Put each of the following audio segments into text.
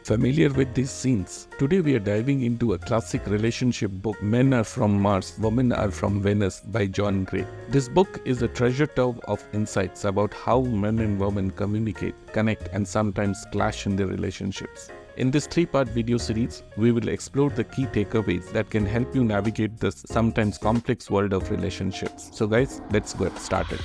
Familiar with these scenes? Today we are diving into a classic relationship book, Men Are From Mars, Women Are From Venus by John Gray. This book is a treasure trove of insights about how men and women communicate, connect, and sometimes clash in their relationships. In this 3-part video series, we will explore the key takeaways that can help you navigate the sometimes complex world of relationships. So guys, let's get started.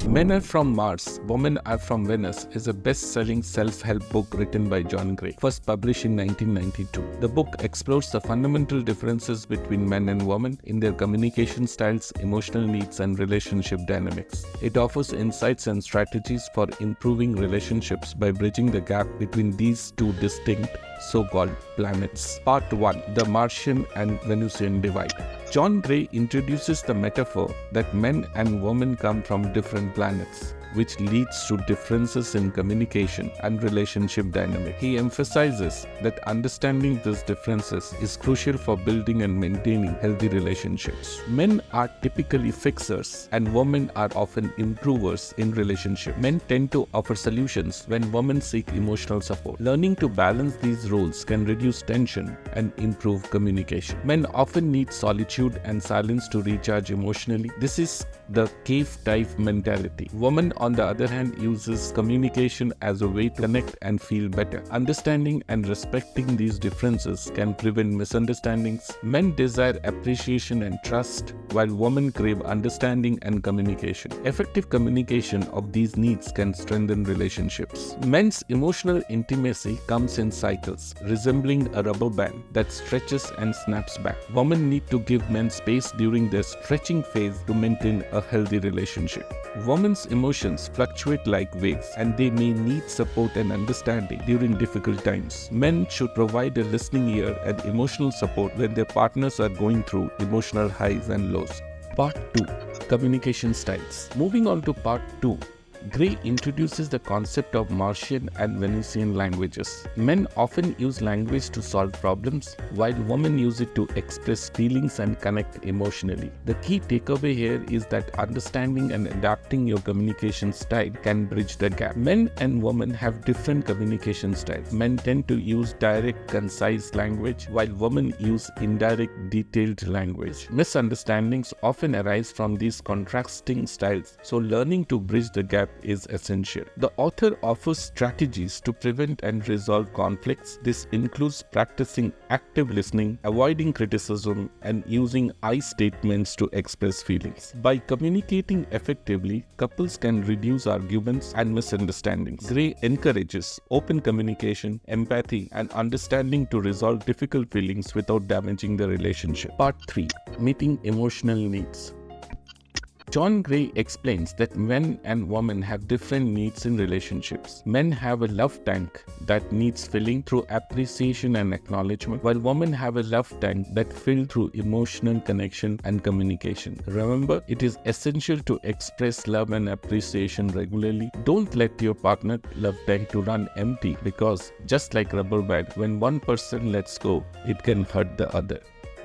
Men Are From Mars, Women Are From Venus is a best-selling self-help book written by John Gray, first published in 1992. The book explores the fundamental differences between men and women in their communication styles, emotional needs, and relationship dynamics. It offers insights and strategies for improving relationships by bridging the gap between these two distinct so-called planets. Part 1. The Martian and Venusian Divide. John Gray introduces the metaphor that men and women come from different planets, which leads to differences in communication and relationship dynamic. He emphasizes that understanding these differences is crucial for building and maintaining healthy relationships. Men are typically fixers and women are often improvers in relationships. Men tend to offer solutions when women seek emotional support. Learning to balance these roles can reduce tension and improve communication. Men often need solitude and silence to recharge emotionally. This is the cave type mentality. Women, on the other hand, uses communication as a way to connect and feel better. Understanding and respecting these differences can prevent misunderstandings. Men desire appreciation and trust, while women crave understanding and communication. Effective communication of these needs can strengthen relationships. Men's emotional intimacy comes in cycles, resembling a rubber band that stretches and snaps back. Women need to give men space during their stretching phase to maintain a healthy relationship. Women's emotions fluctuate like waves, and they may need support and understanding during difficult times. Men should provide a listening ear and emotional support when their partners are going through emotional highs and lows. Part 2. Communication Styles. Moving on to Part 2. Gray introduces the concept of Martian and Venusian languages. Men often use language to solve problems, while women use it to express feelings and connect emotionally. The key takeaway here is that understanding and adapting your communication style can bridge the gap. Men and women have different communication styles. Men tend to use direct, concise language, while women use indirect, detailed language. Misunderstandings often arise from these contrasting styles, so learning to bridge the gap is essential. The author offers strategies to prevent and resolve conflicts. This includes practicing active listening, avoiding criticism, and using I statements to express feelings. By communicating effectively, couples can reduce arguments and misunderstandings. Gray encourages open communication, empathy, and understanding to resolve difficult feelings without damaging the relationship. Part 3. Meeting emotional needs. John Gray explains that men and women have different needs in relationships. Men have a love tank that needs filling through appreciation and acknowledgement, while women have a love tank that fills through emotional connection and communication. Remember, it is essential to express love and appreciation regularly. Don't let your partner love tank to run empty, because just like rubber band, when one person lets go, it can hurt the other.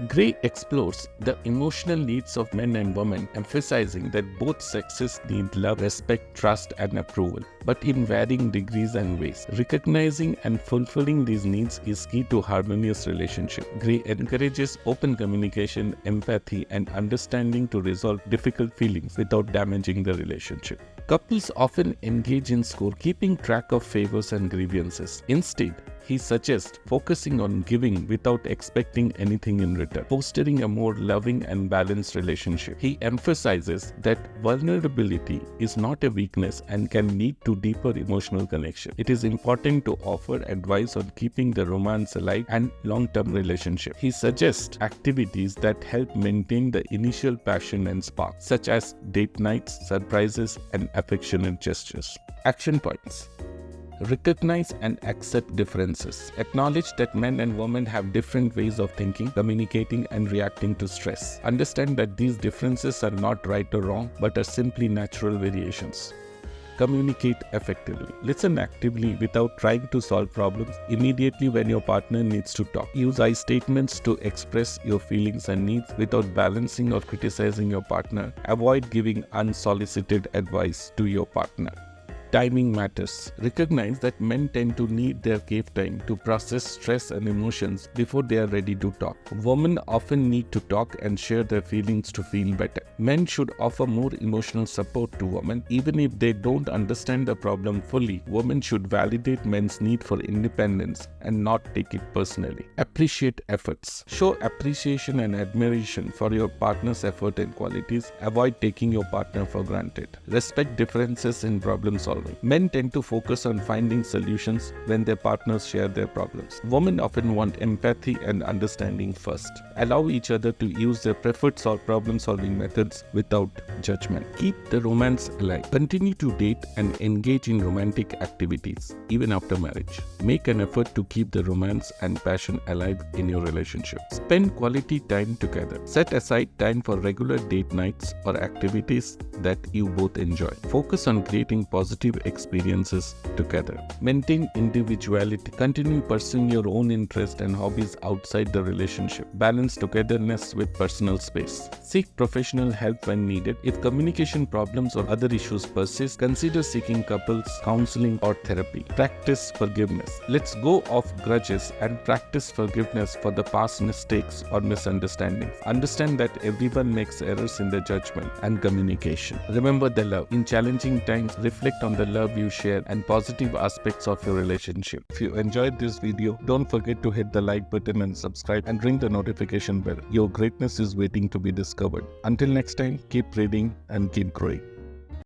Gray explores the emotional needs of men and women, emphasizing that both sexes need love, respect, trust, and approval, but in varying degrees and ways. Recognizing and fulfilling these needs is key to harmonious relationship. Gray encourages open communication, empathy, and understanding to resolve difficult feelings without damaging the relationship. Couples often engage in keeping track of favors and grievances. Instead, he suggests focusing on giving without expecting anything in return, fostering a more loving and balanced relationship. He emphasizes that vulnerability is not a weakness and can lead to deeper emotional connection. It is important to offer advice on keeping the romance alive and long-term relationship. He suggests activities that help maintain the initial passion and spark, such as date nights, surprises, and affectionate gestures. Action points. Recognize and accept differences. Acknowledge that men and women have different ways of thinking, communicating, and reacting to stress. Understand that these differences are not right or wrong, but are simply natural variations. Communicate effectively. Listen actively without trying to solve problems immediately when your partner needs to talk. Use I statements to express your feelings and needs without balancing or criticizing your partner. Avoid giving unsolicited advice to your partner. Timing matters. Recognize that men tend to need their cave time to process stress and emotions before they are ready to talk. Women often need to talk and share their feelings to feel better. Men should offer more emotional support to women. Even if they don't understand the problem fully, women should validate men's need for independence and not take it personally. Appreciate efforts. Show appreciation and admiration for your partner's effort and qualities. Avoid taking your partner for granted. Respect differences in problem solving. Men tend to focus on finding solutions when their partners share their problems. Women often want empathy and understanding first. Allow each other to use their preferred problem-solving methods without judgment. Keep the romance alive. Continue to date and engage in romantic activities even after marriage. Make an effort to keep the romance and passion alive in your relationship. Spend quality time together. Set aside time for regular date nights or activities that you both enjoy. Focus on creating positive experiences together. Maintain individuality. Continue pursuing your own interests and hobbies outside the relationship. Balance togetherness with personal space. Seek professional help when needed. If communication problems or other issues persist, consider seeking couples counseling or therapy. Practice forgiveness. Let's go of grudges and practice forgiveness for the past mistakes or misunderstandings. Understand that everyone makes errors in their judgment and communication. Remember the love. In challenging times, reflect on the love you share and positive aspects of your relationship. If you enjoyed this video, don't forget to hit the like button and subscribe and ring the notification bell. Your greatness is waiting to be discovered. Until next time, keep reading and keep growing.